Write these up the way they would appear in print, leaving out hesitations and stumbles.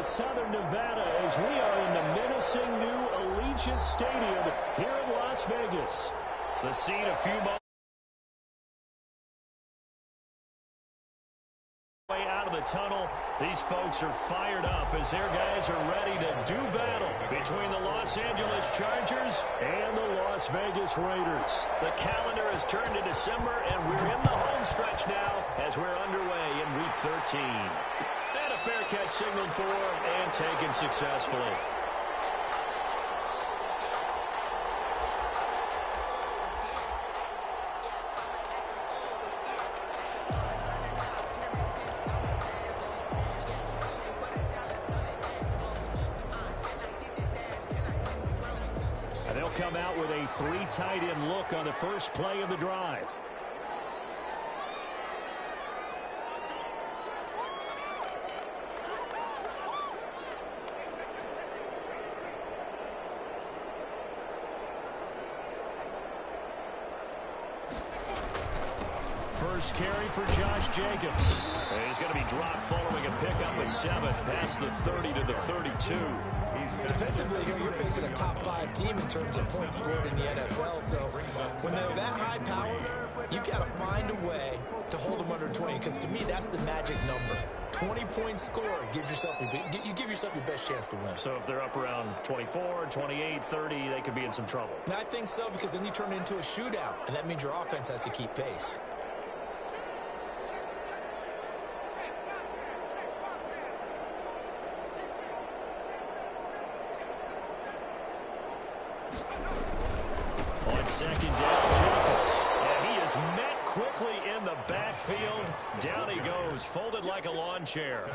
Southern Nevada as we are in the menacing new Allegiant Stadium here in Las Vegas. The scene a few moments way out of the tunnel. These folks are fired up as their guys are ready to do battle between the Los Angeles Chargers and the Las Vegas Raiders. The calendar has turned to December, and we're in the home stretch now as we're underway in Week 13. And a fair catch signaled for and taken successfully. They'll come out with a 3 tight end look on the first play of the drive. First carry for Josh Jacobs. He's going to be dropped following a pickup of 7 past the 30 to the 32. Defensively here, you're facing a top 5 team in terms of points scored in the NFL. So when they're that high powered, you got to find a way to hold them under 20. Because to me, that's the magic number. 20 points scored gives yourself you give yourself your best chance to win. So if they're up around 24, 28, 30, they could be in some trouble. I think so, because then you turn it into a shootout, and that means your offense has to keep pace. On second down, Jacobs. And he is met quickly in the backfield. Down he goes, folded like a lawn chair.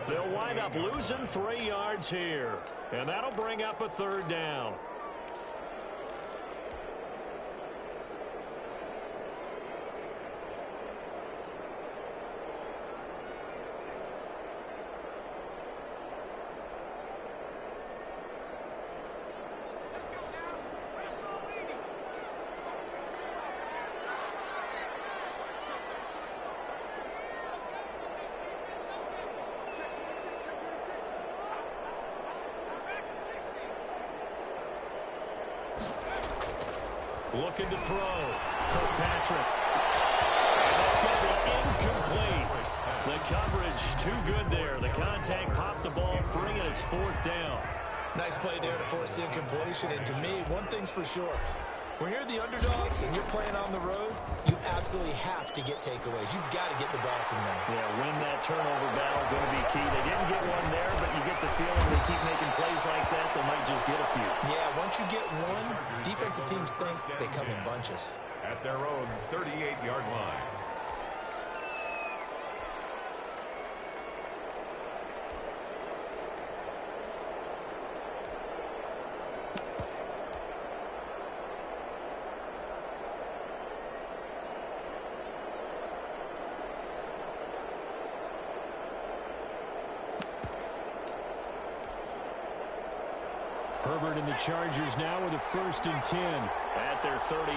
They'll wind up losing 3 yards here. And that'll bring up a 3rd down. Looking to throw. Kirkpatrick. And that's going to be incomplete. The coverage too good there. The contact popped the ball free, and it's 4th down. Nice play there to force the incompletion. And to me, one thing's for sure. When you're the underdogs and you're playing on the road, you absolutely have to get takeaways. You've got to get the ball from them. Yeah, win that turnover battle, going to be key. They didn't get one there, but you get the feeling they keep making plays like that, they might just get a few. Yeah, once you get one, defensive teams think they come in bunches. At their own 38-yard line. Herbert and the Chargers now with a 1st and 10 at their 38.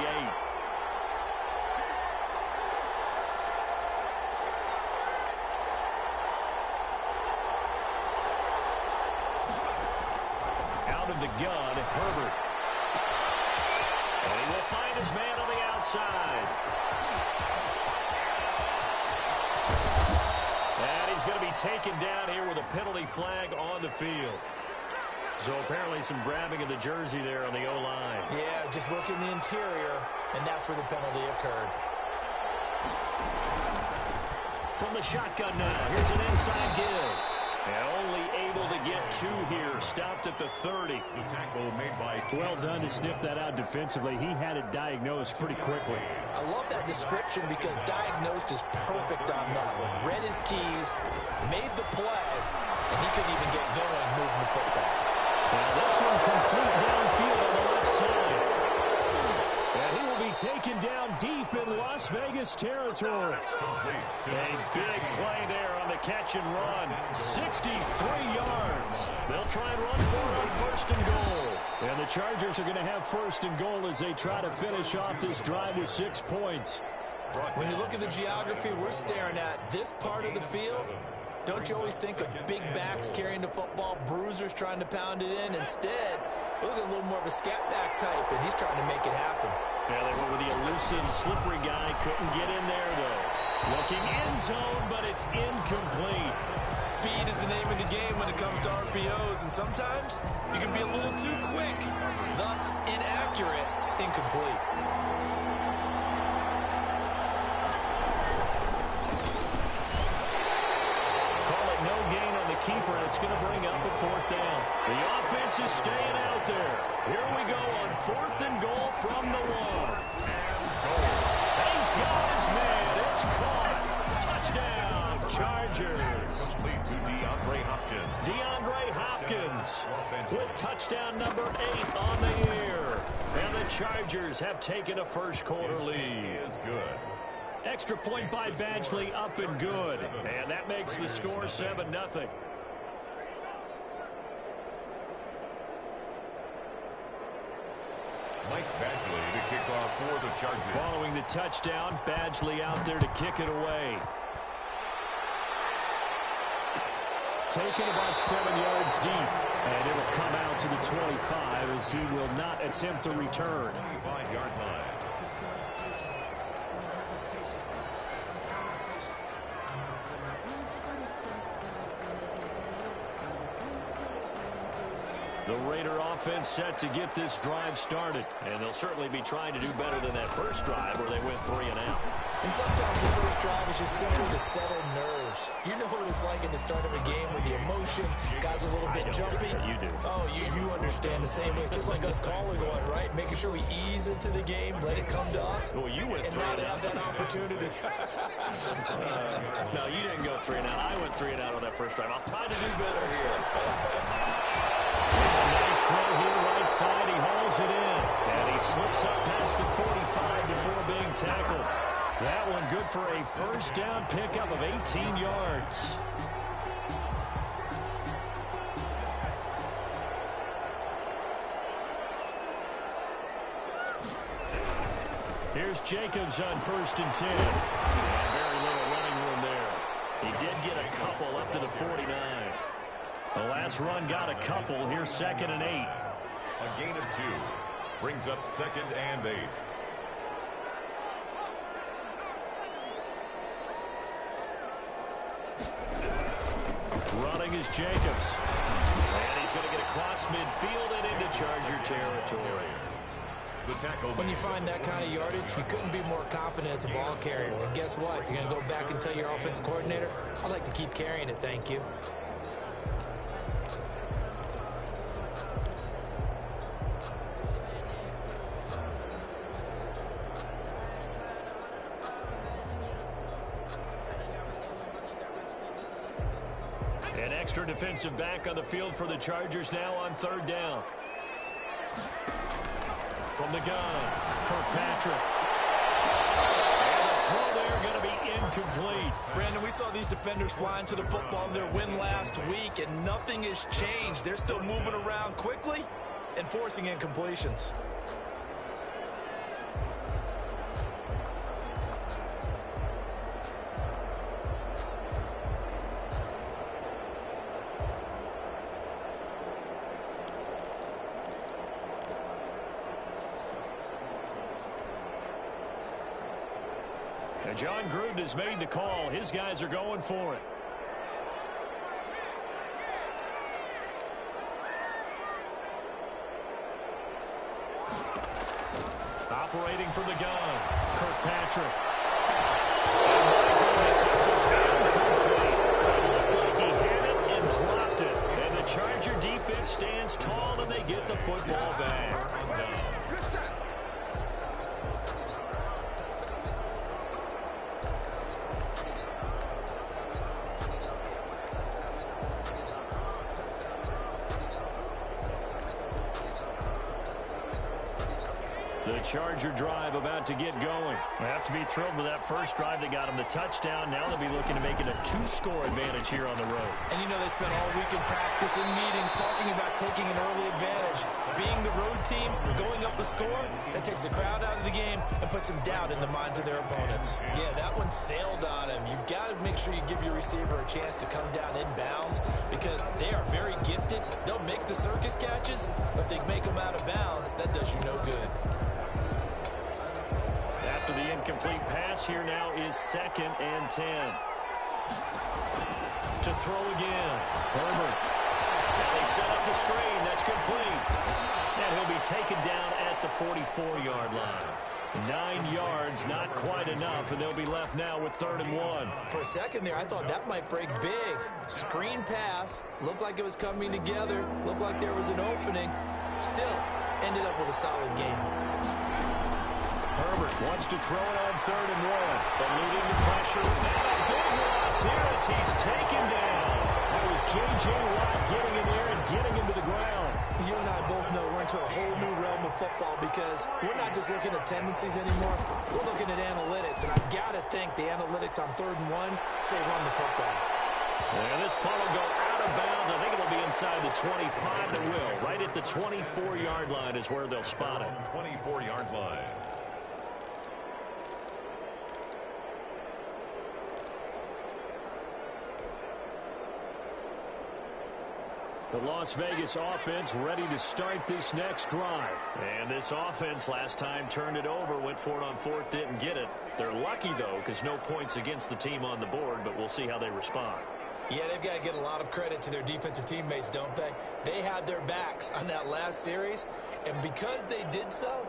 Out of the gun, Herbert. And he will find his man on the outside. And he's going to be taken down here with a penalty flag on the field. So apparently some grabbing of the jersey there on the O-line. Yeah, just working the interior, and that's where the penalty occurred. From the shotgun now, here's an inside give. And only able to get 2 here, stopped at the 30. The tackle made by... Well done to sniff that out defensively. He had it diagnosed pretty quickly. I love that description because diagnosed is perfect on that one. Read his keys, made the play, and he couldn't even get going moving the football. Now this one complete downfield on the left side. And he will be taken down deep in Las Vegas territory. A big play there on the catch and run. 63 yards. They'll try and run for it on 1st and goal. And the Chargers are going to have 1st and goal as they try to finish off this drive with 6 points. When you look at the geography, we're staring at this part of the field Don't you always think of big backs carrying the football, bruisers trying to pound it in? Instead, look at a little more of a scat back type, and he's trying to make it happen. Yeah, they went with the elusive, slippery guy. Couldn't get in there, though. Looking end zone, but it's incomplete. Speed is the name of the game when it comes to RPOs, and sometimes you can be a little too quick, thus inaccurate, incomplete. Call it no gain on the keeper, and it's going to bring up a 4th down. The offense is staying out there. Here we go on 4th and goal from the 1. He's got his man. It's caught. Touchdown, Chargers. Complete to DeAndre Hopkins. DeAndre Hopkins with touchdown number 8 on the year. And the Chargers have taken a first-quarter lead. Is good. Extra point by Badgley, up and good. And that makes the score 7-0. Mike Badgley to kick off for the Chargers. Following the touchdown, Badgley out there to kick it away. Taken about 7 yards deep. And it'll come out to the 25 as he will not attempt a return. 25-yard line. The Raider offense set to get this drive started. And they'll certainly be trying to do better than that first drive where they went 3 and out. And sometimes the first drive is just simply to settle nerves. You know what it's like at the start of a game with the emotion. Guys are a little bit jumpy. You do. Oh, you understand the same way. It's just like us calling one, right? Making sure we ease into the game, let it come to us. Well, you went 3 and and not out. have that opportunity. No, you didn't go 3 and out. I went 3 and out on that first drive. I'll try to do better here. Nice throw here, right side. He hauls it in. And he slips up past the 45 before being tackled. That one good for a first down pickup of 18 yards. Here's Jacobs on 1st and 10. And very little running room there. He did get a couple up to the 49. The last run got a couple. Here's 2nd and 8. A gain of 2 brings up 2nd and 8. Running is Jacobs. And he's going to get across midfield and into Charger territory. The tackle. When you find that kind of yardage, you couldn't be more confident as a ball carrier. And guess what? You're going to go back and tell your offensive coordinator, I'd like to keep carrying it, thank you. An extra defensive back on the field for the Chargers now on 3rd down. From the gun, Kirkpatrick. And the throw there going to be incomplete. Brandon, we saw these defenders flying to the football in their win last week, and nothing has changed. They're still moving around quickly and forcing incompletions. And John Gruden has made the call. His guys are going for it. Operating from the gun, Kirkpatrick. And my goodness, this is incomplete. It looked like he had it and dropped it. And the Charger defense stands tall and they get the football back. The Charger drive about to get going. They have to be thrilled with that first drive that got them the touchdown. Now they'll be looking to make it a 2-score advantage here on the road. And you know they spent all week in practice and meetings talking about taking an early advantage. Being the road team, going up a score, that takes the crowd out of the game and puts some doubt in the minds of their opponents. Yeah, that one sailed on him. You've got to make sure you give your receiver a chance to come down inbounds because they are very gifted. They'll make the circus catches, but they make them out of bounds. That does you no good. After the incomplete pass, here now is 2nd and 10. To throw again. Herbert. Now they set up the screen. That's complete. And he'll be taken down at the 44-yard line. 9 yards, not quite enough, and they'll be left now with 3rd and 1. For a second there, I thought that might break big. Screen pass. Looked like it was coming together. Looked like there was an opening. Still, ended up with a solid game. Herbert wants to throw it on 3rd and 1. Eluding the pressure. And a big loss here as he's taken down. That was J.J. Watt getting in there and getting him to the ground. You and I both know we're into a whole new realm of football because we're not just looking at tendencies anymore. We're looking at analytics, and I've got to think the analytics on 3rd and 1 say run the football. And this punt will go out of bounds. I think it'll be inside the 25. That will. Right at the 24-yard line is where they'll spot it. 24-yard line. The Las Vegas offense ready to start this next drive. And this offense last time turned it over, went for it on 4th, didn't get it. They're lucky, though, because no points against the team on the board, but we'll see how they respond. Yeah, they've got to get a lot of credit to their defensive teammates, don't they? They had their backs on that last series, and because they did so,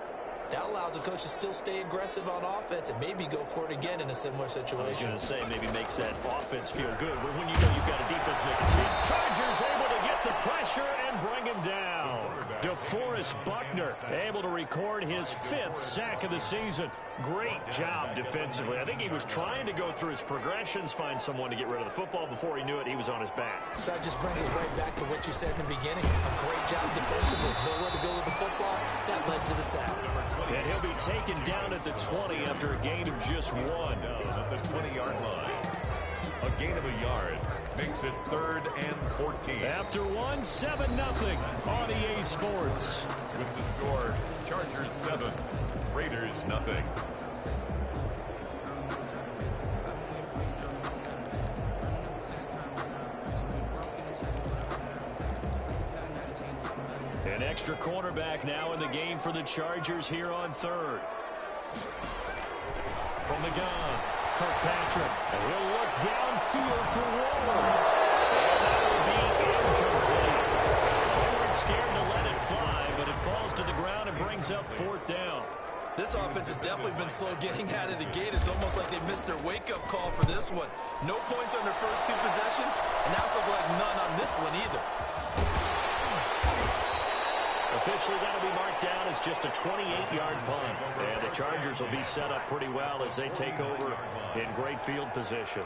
that allows the coach to still stay aggressive on offense and maybe go for it again in a similar situation. I was going to say maybe makes that offense feel good. But when you know you've got a defense making steam, Chargers able to get the pressure and bring him down. DeForest Buckner able to record his 5th sack of the season. Great job defensively. I think he was trying to go through his progressions, find someone to get rid of the football. Before he knew it, he was on his back. So that just brings us right back to what you said in the beginning. A great job defensively. Nowhere to go with the football. That led to the sack. And he'll be taken down at the 20 after a gain of just 1. At the 20-yard line. A gain of a yard makes it 3rd and 14. After 1, 7-0 on EA Sports. With the score, Chargers 7, Raiders 0. An extra cornerback now in the game for the Chargers here on 3rd. From the gun, Kirkpatrick. And he'll look downfield for Waller. And that will be incomplete. They weren't scared to let it fly, but it falls to the ground and brings up 4th down. This offense has definitely been slow getting out of the gate. It's almost like they missed their wake-up call for this one. No points on their first 2 possessions, and now it's like none on this one either. Officially, that'll be marked down as just a 28-yard punt. And the Chargers will be set up pretty well as they take over in great field position.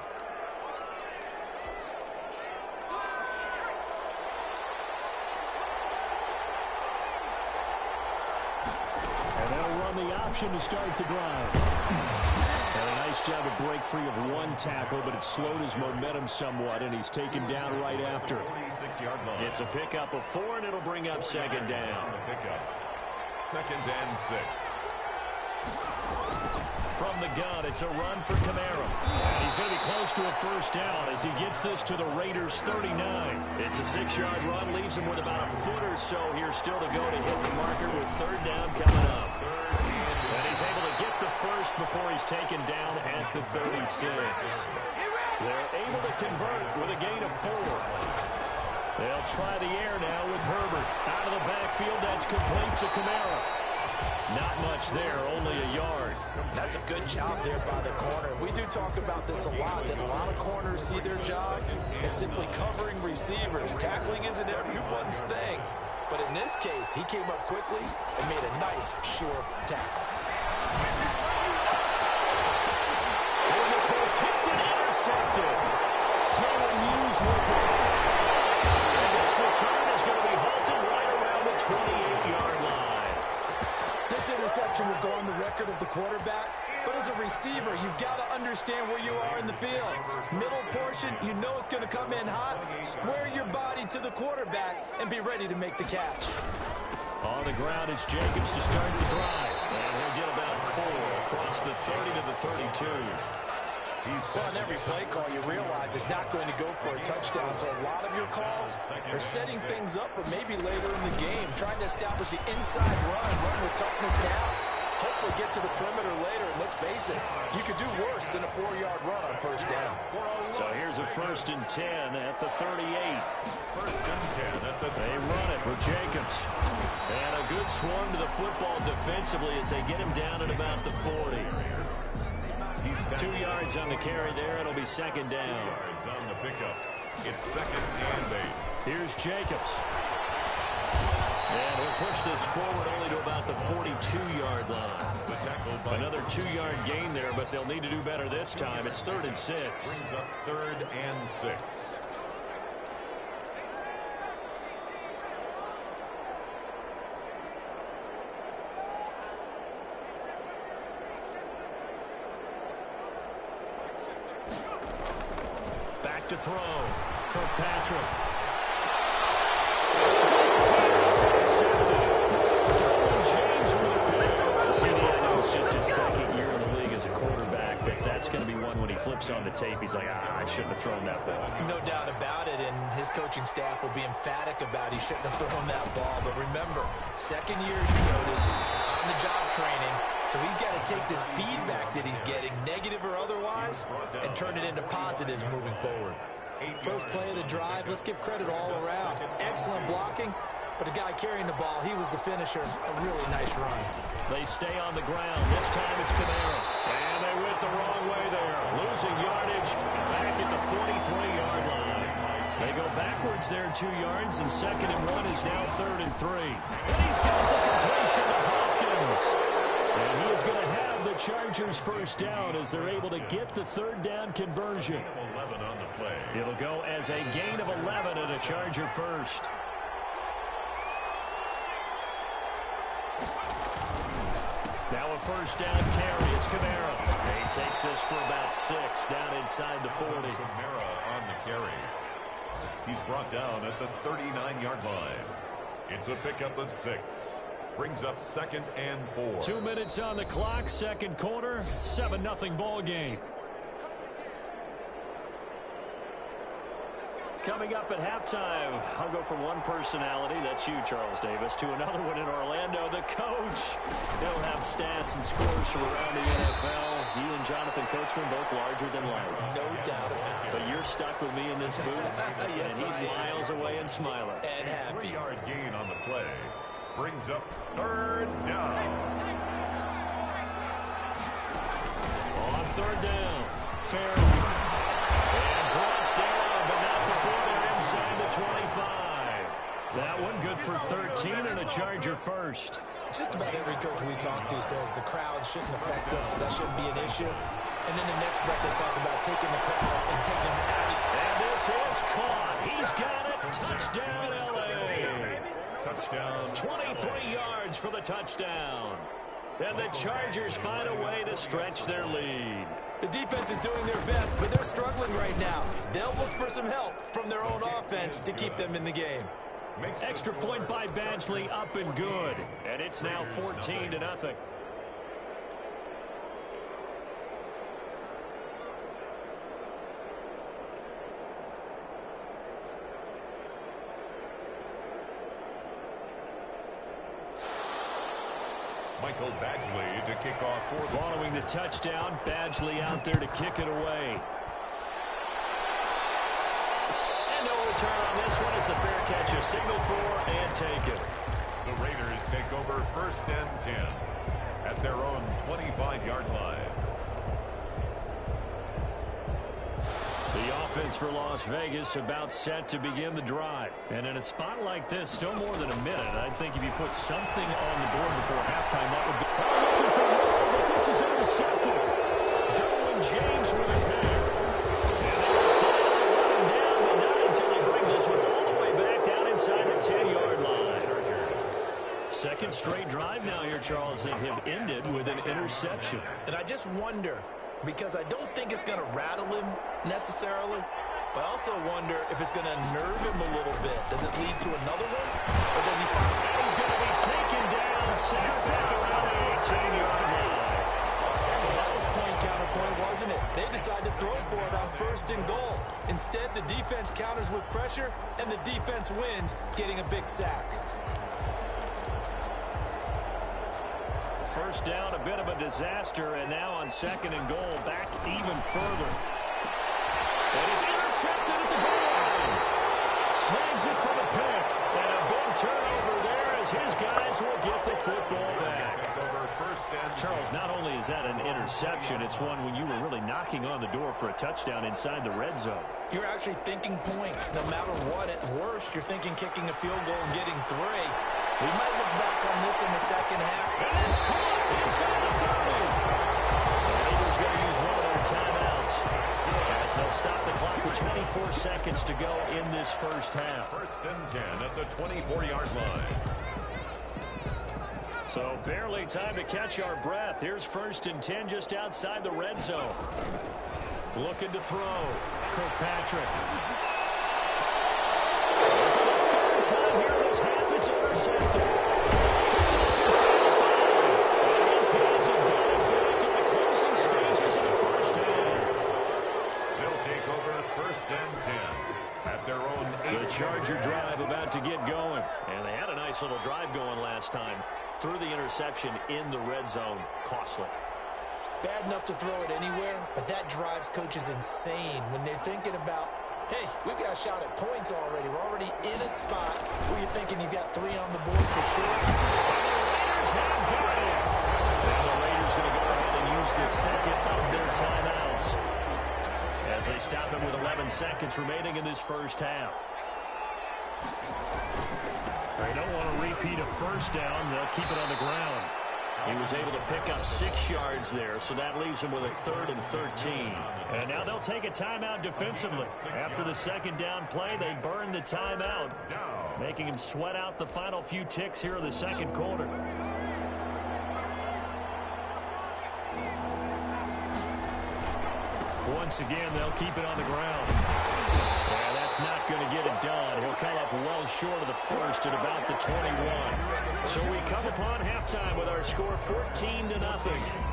And they'll run the option to start the drive. And a nice job to break free of 1 tackle, but it slowed his momentum somewhat, and he's taken down right after. It's a pickup of 4, and it'll bring up 2nd down. 2nd and 6. From the gun, it's a run for Camara. And he's going to be close to a 1st down as he gets this to the Raiders' 39. It's a 6-yard run, leaves him with about a foot or so here still to go to hit the marker with 3rd down coming up. And he's able to get the 1st before he's taken down at the 36. They're able to convert with a gain of 4. They'll try the air now with Herbert. Out of the backfield, that's complete to Camara. Not much there, only a yard. That's a good job there by the corner. We do talk about this a lot, that a lot of corners see their job as simply covering receivers. Tackling isn't everyone's thing. But in this case, he came up quickly and made a nice, sure tackle. And this ball's tipped and intercepted. Taylor Muse with it. And this return is going to be halted right around the 28-yard line. This interception position will go on the record of the quarterback, but as a receiver, you've got to understand where you are in the field. Middle portion, you know it's going to come in hot. Square your body to the quarterback and be ready to make the catch. On the ground, it's Jacobs to start the drive. And he'll get about 4 across the 30 to the 32. Well, on every play call, you realize it's not going to go for a touchdown. So a lot of your calls are setting things up for maybe later in the game, trying to establish the inside run with toughness now. Hopefully get to the perimeter later. And let's face it, you could do worse than a 4-yard run on first down. So here's a 1st and 10 at the 38. 1st and 10 at the They run it with Jacobs. And a good swarm to the football defensively as they get him down at about the 40. 2 yards on the carry there. It'll be 2nd down. 2 yards on the pickup. It's 2nd and 8. Here's Jacobs. And he'll push this forward only to about the 42-yard line. Another 2-yard gain there, but they'll need to do better this time. It's 3rd and 6. Brings up 3rd and 6. Back to throw. Kirkpatrick. It's just his 2nd year in the league as a quarterback, but that's going to be one when he flips on the tape. He's like, I shouldn't have thrown that ball. No doubt about it, and his coaching staff will be emphatic about he shouldn't have thrown that ball. But remember, 2nd year, as you noted, on the job training, so he's got to take this feedback that he's getting, negative or otherwise, and turn it into positives moving forward. First play of the drive, let's give credit all around. Excellent blocking. But the guy carrying the ball, he was the finisher. A really nice run. They stay on the ground. This time it's Camara. And they went the wrong way there. Losing yardage back at the 43-yard line. They go backwards there 2 yards, and 2nd and 1 is now 3rd and 3. And he's got the completion to Hopkins. And he is going to have the Chargers first down as they're able to get the 3rd down conversion. 11 on the play. It'll go as a gain of 11 and a Charger first. Now a 1st down carry. It's Camara. He takes this for about 6 down inside the 40. Camara on the carry. He's brought down at the 39-yard line. It's a pickup of 6. Brings up 2nd and 4. 2 minutes on the clock. 2nd quarter. 7-0 ball game. Coming up at halftime, I'll go from one personality, that's you, Charles Davis, to another one in Orlando, the coach. He'll have stats and scores from around the NFL. You and Jonathan Coachman both larger than life. No doubt about it. But you're stuck with me in this booth, Yes, and he's miles away and smiling. And happy. 3-yard gain on the play. Brings up 3rd down. On 3rd down, Farrell. And brought down, but not before they're inside the 25. That one good for 13 and a Charger first. Just about every coach we talk to says the crowd shouldn't affect us. That shouldn't be an issue. And then the next breath they talk about taking the crowd and taking them out. And this is caught. He's got it. Touchdown, L.A. Touchdown. 23 yards for the touchdown. And the Chargers find a way to stretch their lead. The defense is doing their best, but they're struggling right now. They'll look for some help from their own offense to keep them in the game. Extra point by Badgley, up and good. And it's now 14-0. Michael Badgley to kick off for the Following the touchdown, Badgley out there to kick it away. And no return on this one. It's a fair catch, a signal for, and take it. The Raiders take over 1st and 10 at their own 25-yard line. The offense for Las Vegas about set to begin the drive. And in a spot like this, still more than a minute, I think if you put something on the board before halftime, that would be... Looking for more, but this is intercepted. Derwin James with a pair. And they will finally run him down, but not until he brings this one all the way back down inside the 10-yard line. Second straight drive now here, Charles, that have ended with an interception. And I just wonder, because I don't think it's going to rattle him necessarily, but I also wonder if it's going to nerve him a little bit. Does it lead to another one? Or does he find he's going to be taken down, sacked back around the 18-yard line? Well, that was point counterpoint, wasn't it? They decided to throw for it on 1st and goal. Instead, the defense counters with pressure, and the defense wins, getting a big sack. First down, a bit of a disaster, and now on 2nd and goal, back even further. And it's intercepted at the goal line. Snags it for the pick, and a big turnover there as his guys will get the football back. Charles, not only is that an interception, it's one when you were really knocking on the door for a touchdown inside the red zone. You're actually thinking points. No matter what, at worst, you're thinking kicking a field goal and getting 3. We might look back on this in the second half. And it's caught inside the 30. The Raiders going to use one of their timeouts as they'll stop the clock with 24 seconds to go in this first half. 1st and 10 at the 24-yard line. So barely time to catch our breath. Here's 1st and 10 just outside the red zone. Looking to throw. Kirkpatrick. For the 3rd time here in this half, it's intercepted. Picked off inside the 5. And these guys have got it back at the closing stages of the first half. They'll take over 1st and 10 at their own 8. The Charger drive about to get going. And they had a nice little drive going last time. Through the interception in the red zone. Costly. Bad enough to throw it anywhere, but that drives coaches insane when they're thinking about, hey, we've got a shot at points already. We're already in a spot where you're thinking you've got 3 on the board for sure. And the Raiders have got it. And the Raiders going to go ahead and use the 2nd of their timeouts as they stop him with 11 seconds remaining in this first half. They don't want to repeat a first down. They'll keep it on the ground. He was able to pick up 6 yards there, so that leaves him with a 3rd and 13. And now they'll take a timeout defensively. After the 2nd down play, they burn the timeout, making him sweat out the final few ticks here in the 2nd quarter. Once again, they'll keep it on the ground. Yeah, that's not going to get it done. He'll come up well short of the 1st at about the 21. So we come upon halftime with our score 14-0.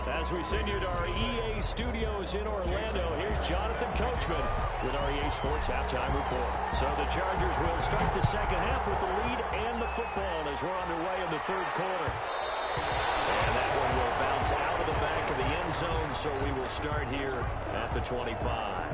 As we send you to our EA studios in Orlando, here's Jonathan Coachman with our EA Sports Halftime Report. So the Chargers will start the second half with the lead and the football as we're underway in the 3rd quarter. And that one will bounce out of the back of the end zone, so we will start here at the 25.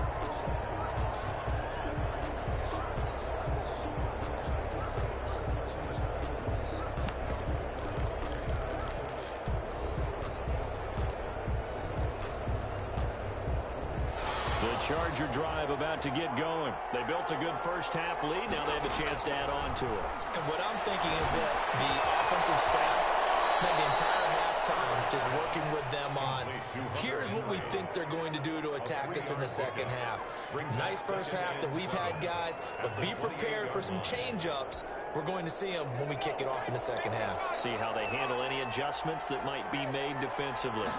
Charger drive about to get going. They built a good first half lead. Now they have a chance to add on to it. And what I'm thinking is that the offensive staff spent the entire halftime just working with them on, here's what we think they're going to do to attack us in the second half. Nice first half that we've had, guys, but be prepared for some change-ups. We're going to see them when we kick it off in the second half. See how they handle any adjustments that might be made defensively.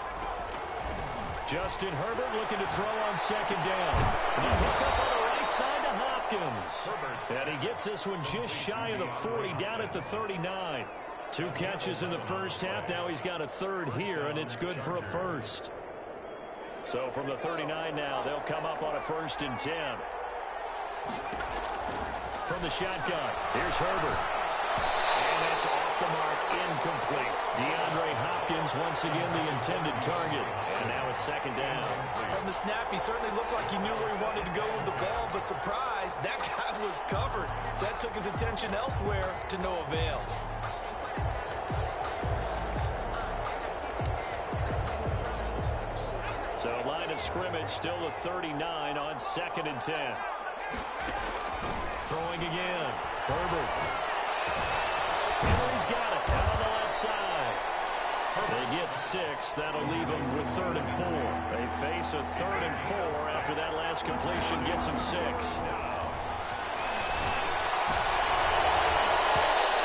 Justin Herbert looking to throw on 2nd down. And a hook up on the right side to Hopkins. And he gets this one just shy of the 40, down at the 39. 2 catches in the first half. Now he's got a 3rd here, and it's good for a 1st. So from the 39 now, they'll come up on a 1st and 10. From the shotgun, here's Herbert. And that's off the mark, incomplete. DeAndre Hopkins once again the intended target. And now it's 2nd down. From the snap, he certainly looked like he knew where he wanted to go with the ball, but surprise, that guy was covered. So that took his attention elsewhere to no avail. So line of scrimmage still a 39 on 2nd and 10. Throwing again. Herbert. Henry's got it out on the left side. They get 6. That'll leave them with 3rd and 4. They face a 3rd and 4 after that last completion gets them 6.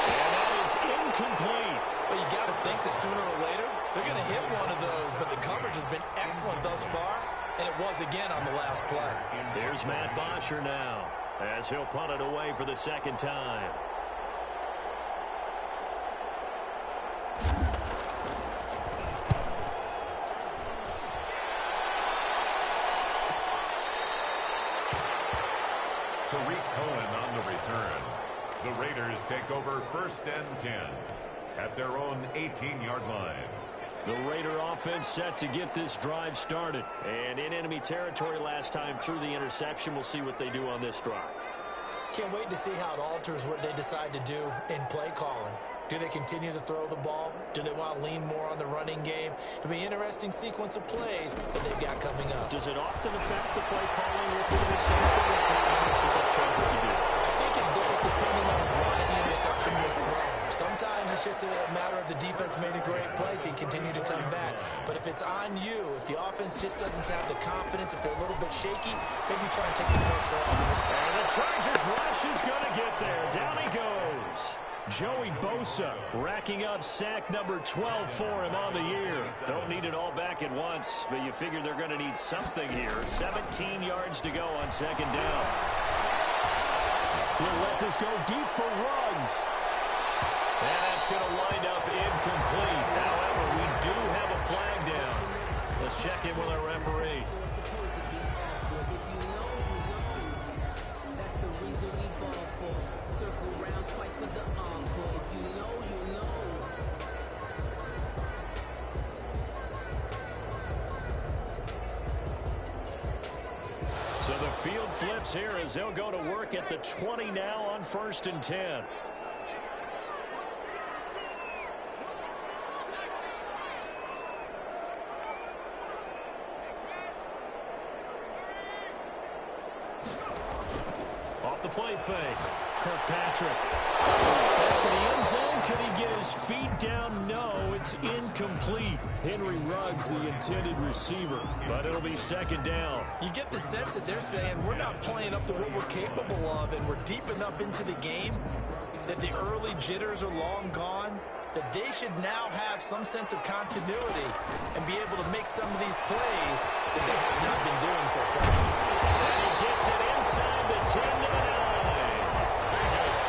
And that is incomplete. Well, you got to think that sooner or later, they're going to hit one of those, but the coverage has been excellent thus far, and it was again on the last play. Here's Matt Bosher now, as he'll punt it away for the second time. Tariq Cohen on the return. The Raiders take over 1st and 10 at their own 18-yard line. The Raider offense set to get this drive started. And in enemy territory last time through the interception. We'll see what they do on this drive. Can't wait to see how it alters what they decide to do in play calling. Do they continue to throw the ball? Do they want to lean more on the running game? It'll be an interesting sequence of plays that they've got coming up. Does it often affect the play calling with the interception? Or does that change what you do? I think it does depending on why the interception was thrown. Sometimes it's just a matter of the defense made a great play, so you continue to come back. But if it's on you, if the offense just doesn't have the confidence, if they're a little bit shaky, maybe try and take the pressure off. And the Chargers rush is going to get there. Down he goes. Joey Bosa racking up sack number 12 for him on the year. Don't need it all back at once, but you figure they're going to need something here. 17 yards to go on second down. He'll let this go deep for Ruggs. And that's going to wind up incomplete. However, we do have a flag down. Let's check in with our referee. So the field flips here as they'll go to work at the 20 now on 1st and 10. Off the play fake. Kirkpatrick. Back in the end zone. Can he get his feet down? No, it's incomplete. Henry Ruggs, the intended receiver, but it'll be second down. You get the sense that they're saying we're not playing up to what we're capable of, and we're deep enough into the game that the early jitters are long gone, that they should now have some sense of continuity and be able to make some of these plays that they have not been doing so far. And he gets it inside the 10 to the 9.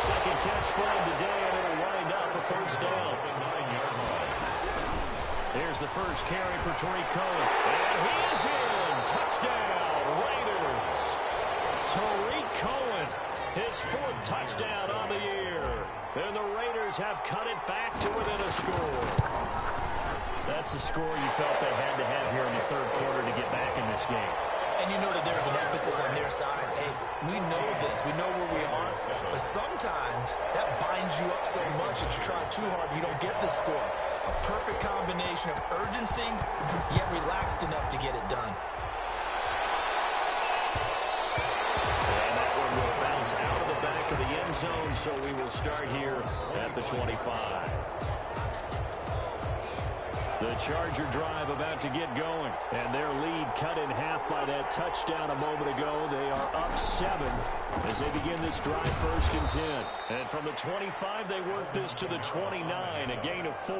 Second catch for him today, and it'll wind up a first down. Here's the first carry for Tariq Cohen. And he is in. Touchdown, Raiders. Tariq Cohen, his 4th touchdown on the year. And the Raiders have cut it back to within a score. That's the score you felt they had to have here in the 3rd quarter to get back in this game. And you know that there's an emphasis on their side. Hey, we know this. We know where we are. But sometimes that binds you up so much that you try too hard, you don't get the score. A perfect combination of urgency, yet relaxed enough to get it done. And that one will bounce out of the back of the end zone, so we will start here at the 25. The Charger drive about to get going, and their lead cut in half by that touchdown a moment ago. They are up 7 as they begin this drive 1st and 10. And from the 25, they work this to the 29, a gain of 4.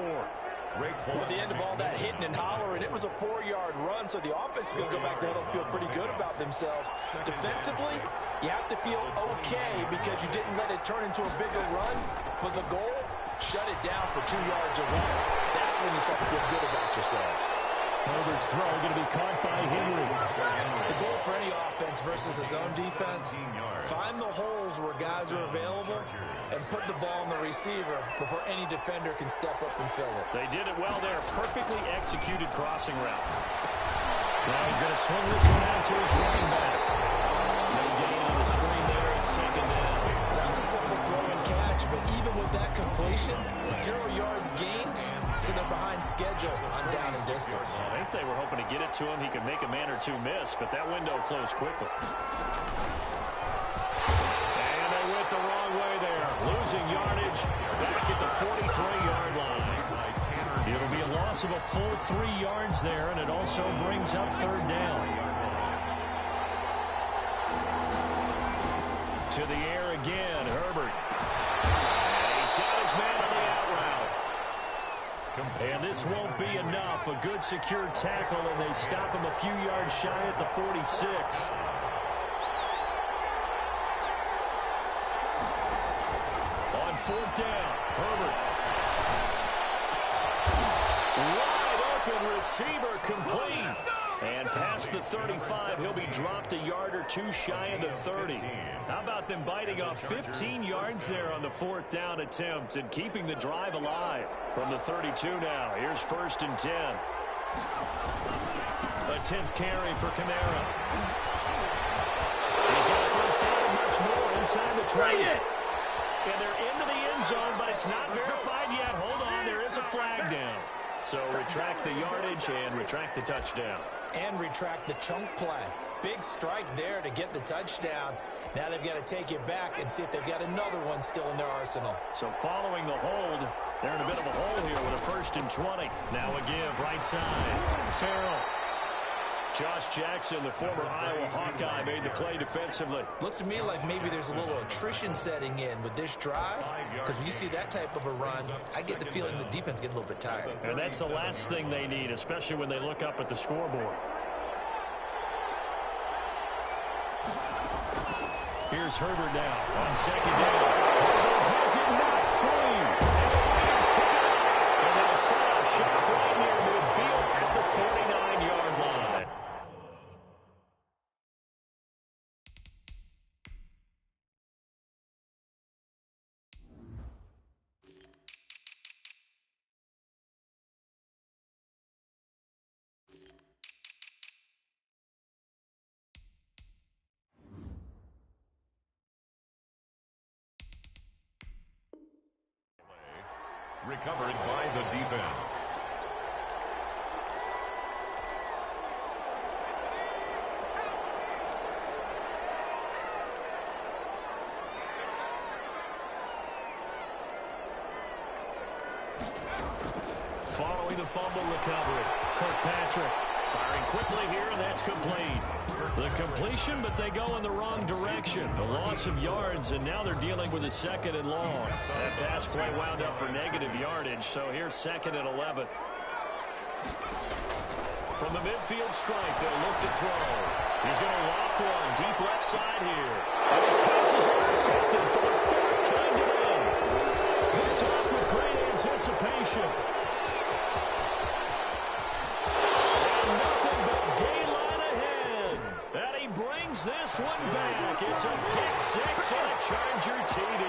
Well, at the end of all that hitting and hollering, it was a 4-yard run, so the offense is going to go back there and feel pretty good about themselves. Defensively, you have to feel okay because you didn't let it turn into a bigger run, but the goal, shut it down for 2 yards or less. That's when you start to feel good about yourselves. Herbert's throw going to be caught by Henry. The goal for any offense versus a zone defense, find the holes where guys are available and put the ball on the receiver before any defender can step up and fill it. They did it well there. Perfectly executed crossing route. Now he's going to swing this one out to his running back. No gain on the screen there at second down. That was a simple throw and catch, but even with that completion, 0 yards gained, so they're behind schedule on down and distance. Well, I think they were hoping to get it to him. He could make a man or two miss, but that window closed quickly. And they went the wrong way there. Losing yardage back at the 43-yard line. It'll be a loss of a full 3 yards there, and it also brings up 3rd down. To the air again, Herbert. And he's got his man on the out route. And this won't be enough. A good secure tackle, and they stop him a few yards shy at the 46. On fourth down, Herbert. Wide open receiver, complete. And past the 35, he'll be dropped a yard or two shy of the 30. How about them biting off 15 yards there on the fourth down attempt and keeping the drive alive? From the 32 now, here's 1st and 10. A 10th carry for Kamara. He's got a first down, much more inside the 20. And they're into the end zone, but it's not verified yet. Hold on, there is a flag down. So retract the yardage and retract the touchdown. And retract the chunk play. Big strike there to get the touchdown. Now they've got to take it back and see if they've got another one still in their arsenal. So following the hold, they're in a bit of a hole here with a 1st and 20. Now a give, right side. Farrell. Josh Jackson, the former Iowa Hawkeye, made the play defensively. Looks to me like maybe there's a little attrition setting in with this drive, because when you see that type of a run, I get the feeling the defense gets a little bit tired. And that's the last thing they need, especially when they look up at the scoreboard. Here's Herbert now on 2nd down. Herbert has it knocked free. And they'll set up shop right near midfield at the 49-yard line. Recovered by the defense. Following the fumble recovery, Kirkpatrick firing quickly here, and that's complete. The completion, but they go in the wrong direction. A loss of yards, and now they're dealing with a 2nd and long. That pass play wound up for negative yardage, so here's 2nd and 11. From the midfield stripe, they'll look to throw. He's going to loft one deep left side here. And his pass is intercepted for the 3rd time today. Picked off with great anticipation. This one back. It's a pick-6 and a Charger TD.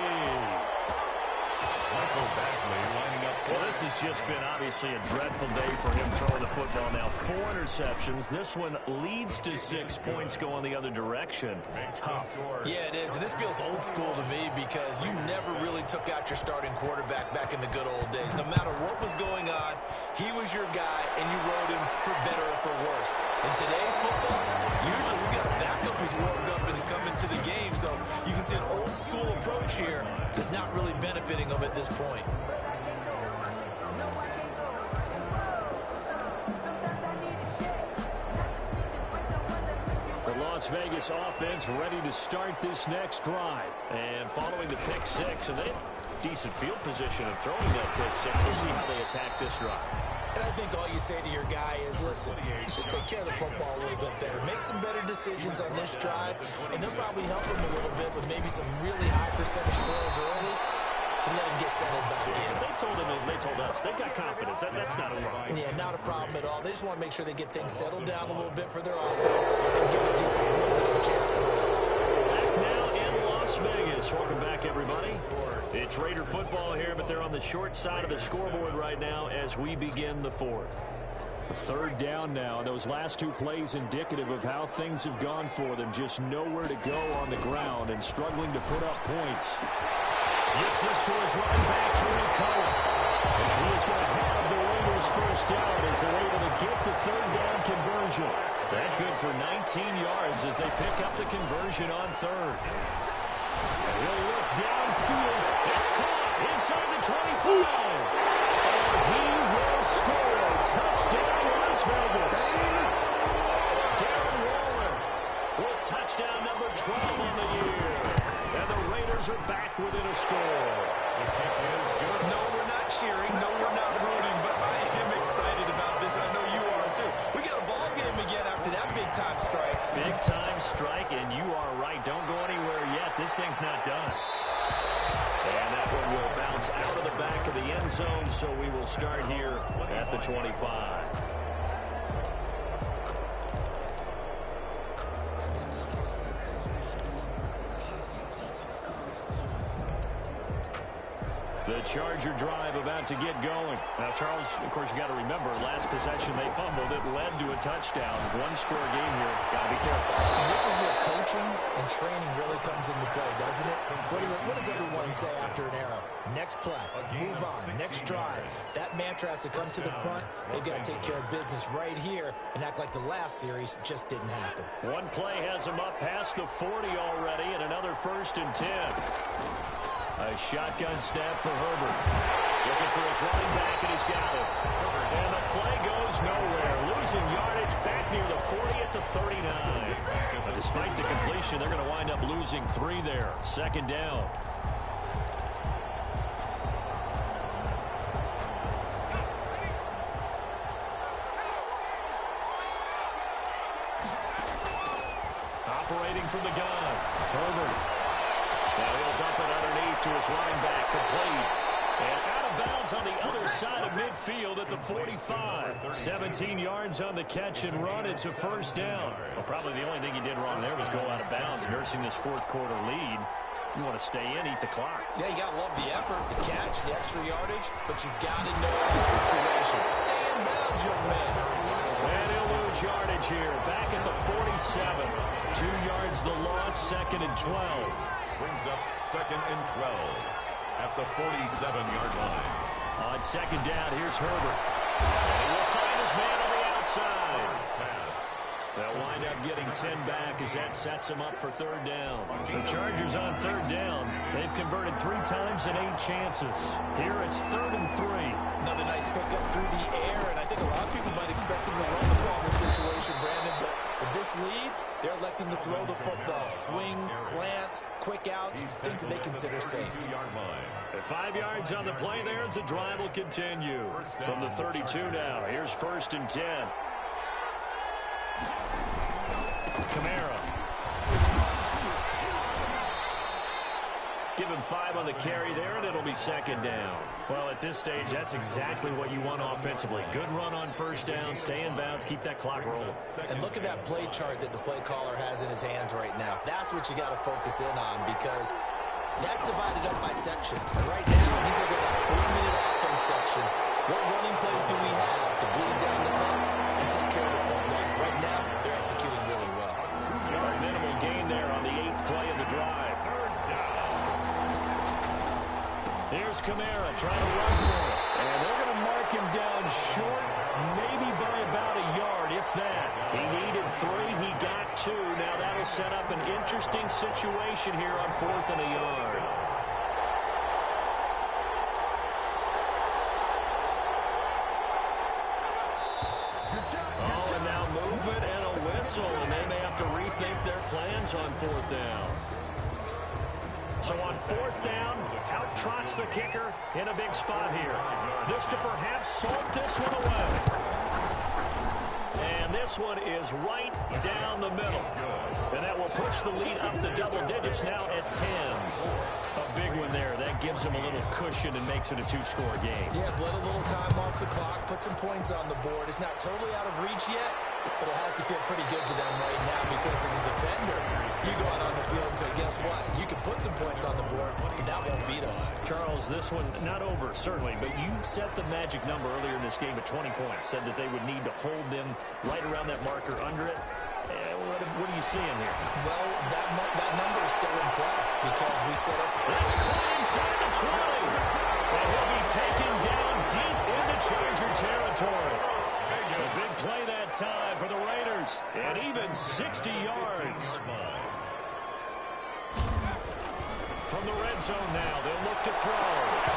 Michael Badgley lining up. Well, this has just been obviously a dreadful day for him throwing the football. Now 4 interceptions. This one leads to 6 points going the other direction. Tough. Yeah, it is. And this feels old school to me because you never really took out your starting quarterback back in the good old days. No matter what was going on, he was your guy, and you rode him for better or for worse. In today's football, usually we got a backup who's warmed up and is coming to the game. So you can see an old school approach here that's not really benefiting them at this point. The Las Vegas offense ready to start this next drive. And following the pick-6, and they have decent field position of throwing that pick-6. We'll see how they attack this drive. And I think all you say to your guy is, listen, just take care of the football a little bit better. Make some better decisions on this drive, and they'll probably help him a little bit with maybe some really high percentage throws early to let him get settled back in. They told us. They got confidence. That's not a problem. Yeah, not a problem at all. They just want to make sure they get things settled down a little bit for their offense and give the defense a little bit of a chance to rest. Back now in Las Vegas. Welcome back, everybody. It's Raider football here, but they're on the short side of the scoreboard right now as we begin the 4th. 3rd down now, and those last 2 plays indicative of how things have gone for them. Just nowhere to go on the ground and struggling to put up points. Gets this to his running back, Tariq Cohen. And he is going to have the Raiders first down as they're able to get the 3rd down conversion. That good for 19 yards as they pick up the conversion on 3rd. He'll look downfield. It's caught inside the 25. And he will score. Touchdown, Las Vegas. Darren Waller with touchdown number 12 on the year. And the Raiders are back within a score. The kick is good. No, we're not cheering. No, we're not rooting. But I excited about this, and I know you are too. We got a ball game again after that big-time strike. Big-time strike, and you are right. Don't go anywhere yet. This thing's not done. And that one will bounce out of the back of the end zone, so we will start here at the 25. The Charger drive about to get going. Now, Charles, of course, you got to remember, last possession they fumbled. It led to a touchdown. One-score game here. Got to be careful. And this is where coaching and training really comes into play, doesn't it? What does everyone say after an error? Next play, move on, next drive. That mantra has to come to the front. They've got to take care of business right here and act like the last series just didn't happen. One play has them up past the 40 already, and another 1st and 10. A shotgun snap for Herbert. Looking for his running back, and he's got it. And the play goes nowhere. Losing yardage back near the 40 at the 39. But despite the completion, they're going to wind up losing 3 there. 2nd down. Operating from the gun. Herbert. Now he'll dump it underneath to his running back, complete. And out of bounds on the other side of midfield at the 45. 17 yards on the catch and run. It's a 1st down. Well, probably the only thing he did wrong there was go out of bounds, nursing this 4th quarter lead. You want to stay in, eat the clock. Yeah, you got to love the effort, the catch, the extra yardage, but you got to know the situation. Stay in bounds, young man. And he'll lose yardage here. Back at the 47. 2 yards the loss, 2nd and 12. Brings up 2nd and 12 at the 47-yard line. On 2nd down, here's Herbert. And he will find his man on the outside. They'll wind up getting 10 back as that sets him up for 3rd down. The Chargers on 3rd down. They've converted 3 times in 8 chances. Here it's 3rd and 3. Another nice pickup through the air, and I think a lot of people might expect him to run the ball in this situation, Brandon, but with this lead, they're electing to throw the football. Swings, slants, quick outs, things that they consider safe. At 5 yards on the play there, as the drive will continue. From the 32 now, here's 1st and 10. Kamara. Give him 5 on the carry there, and it'll be 2nd down. Well, at this stage, that's exactly what you want offensively. Good run on 1st down, stay in bounds, keep that clock rolling. And look at that play chart that the play caller has in his hands right now. That's what you got to focus in on, because that's divided up by sections. And right now, he's looking at that 3-minute offense section. What running plays do we have to bleed down the clock and take care of the football? Right now, they're executing really well. Minimal gain there on the 8th play of the drive. Here's Kamara trying to run for it. And they're going to mark him down short, maybe by about a yard, if that. He needed 3, he got 2. Now that'll set up an interesting situation here on 4th and a yard. Oh, and now movement and a whistle, and they may have to rethink their plans on 4th down. So on 4th down, out trots the kicker in a big spot here. This to perhaps salt this one away. And this one is right down the middle. And that will push the lead up to double digits now at 10. A big one there. That gives them a little cushion and makes it a 2-score game. Yeah, bled a little time off the clock, put some points on the board. It's not totally out of reach yet, but it has to feel pretty good to them right now, because as a defender, you go out on the field and say, guess what? You can put some points on the board, but that won't beat us. Charles, this one, not over, certainly, but you set the magic number earlier in this game at 20 points. Said that they would need to hold them right around that marker under it. What are you seeing here? Well, that number is still in play, because we set up. That's caught inside the 20. And he'll be taken down deep into Charger territory. A big play that time for the Raiders. And even 60 yards. From the red zone now, they'll look to throw.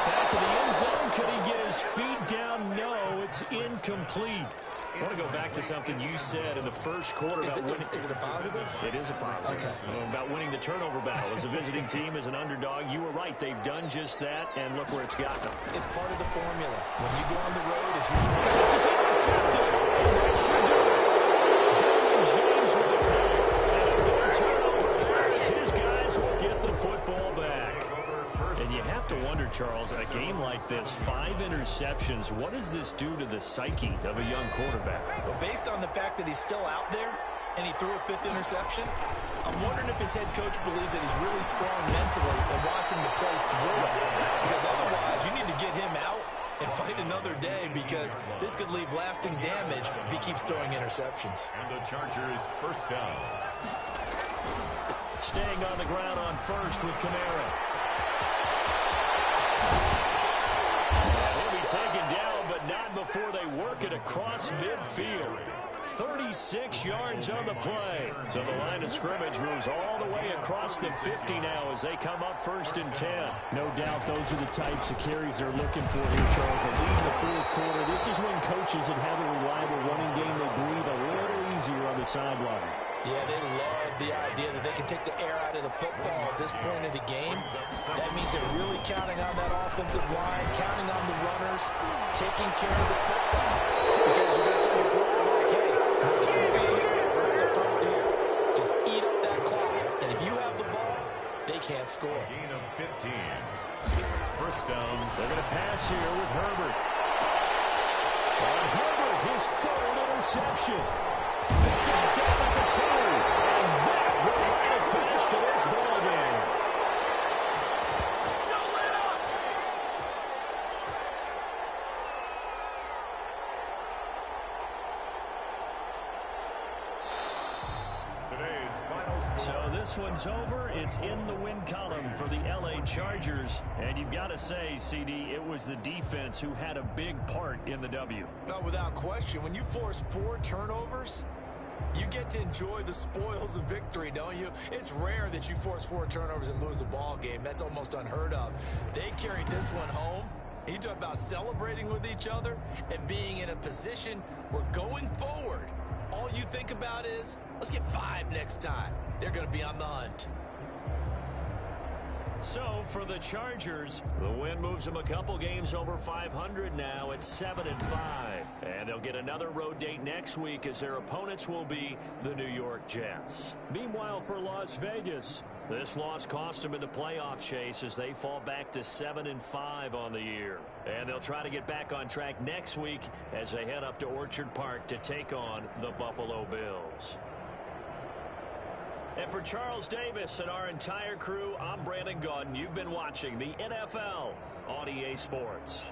Back in the end zone, could he get his feet down? No, it's incomplete. I want to go back to something you said in the first quarter. Is it a positive? It is a positive. Okay. About winning the turnover battle. As a visiting team, as an underdog, you were right. They've done just that, and look where it's gotten them. It's part of the formula. When you go on the road, as you this is intercepted, and that should do it. Derwin James with a pick, and a big turnover there as his guys will get the football back. And you have to wonder, Charles, a game like this, 5 interceptions, what does this do to the psyche of a young quarterback? Well, based on the fact that he's still out there and he threw a 5th interception, I'm wondering if his head coach believes that he's really strong mentally and wants him to play through it. Because otherwise, you need to get him out and fight another day, because this could leave lasting damage if he keeps throwing interceptions. And the Chargers first down. Staying on the ground on first with Kamara. He'll be taken down, but not before they work it across midfield. 36 yards on the play. So the line of scrimmage moves all the way across the 50 now as they come up 1st and 10. No doubt those are the types of carries they're looking for here, Charles. They lead in the 4th quarter. This is when coaches that have a reliable running game, they breathe a little easier on the sideline. Yeah, they love the idea that they can take the air out of the football at this point of the game. That means they're really counting on that offensive line, counting on the runners, taking care of the football. Because you're going to tell your quarterback, hey, we're done to be here. We're going to throw it here. Just eat up that clock. And if you have the ball, they can't score. Gain of 15. First down. They're going to pass here with Herbert. On Herbert, his 3rd interception. Picked up down at the 2. And that will write a finish to this ball game. So this one's over. It's in the win column for the LA Chargers. And you've got to say, CD, it was the defense who had a big part in the W. No, without question. When you force 4 turnovers, you get to enjoy the spoils of victory, don't you? It's rare that you force 4 turnovers and lose a ball game. That's almost unheard of. They carried this one home. You talk about celebrating with each other and being in a position where going forward, all you think about is, let's get 5 next time. They're going to be on the hunt. So for the Chargers, the win moves them a couple games over 500 now at 7-5. And they'll get another road date next week as their opponents will be the New York Jets. Meanwhile, for Las Vegas, this loss cost them in the playoff chase as they fall back to 7-5 on the year. And they'll try to get back on track next week as they head up to Orchard Park to take on the Buffalo Bills. And for Charles Davis and our entire crew, I'm Brandon Gaudin. You've been watching the NFL on EA Sports.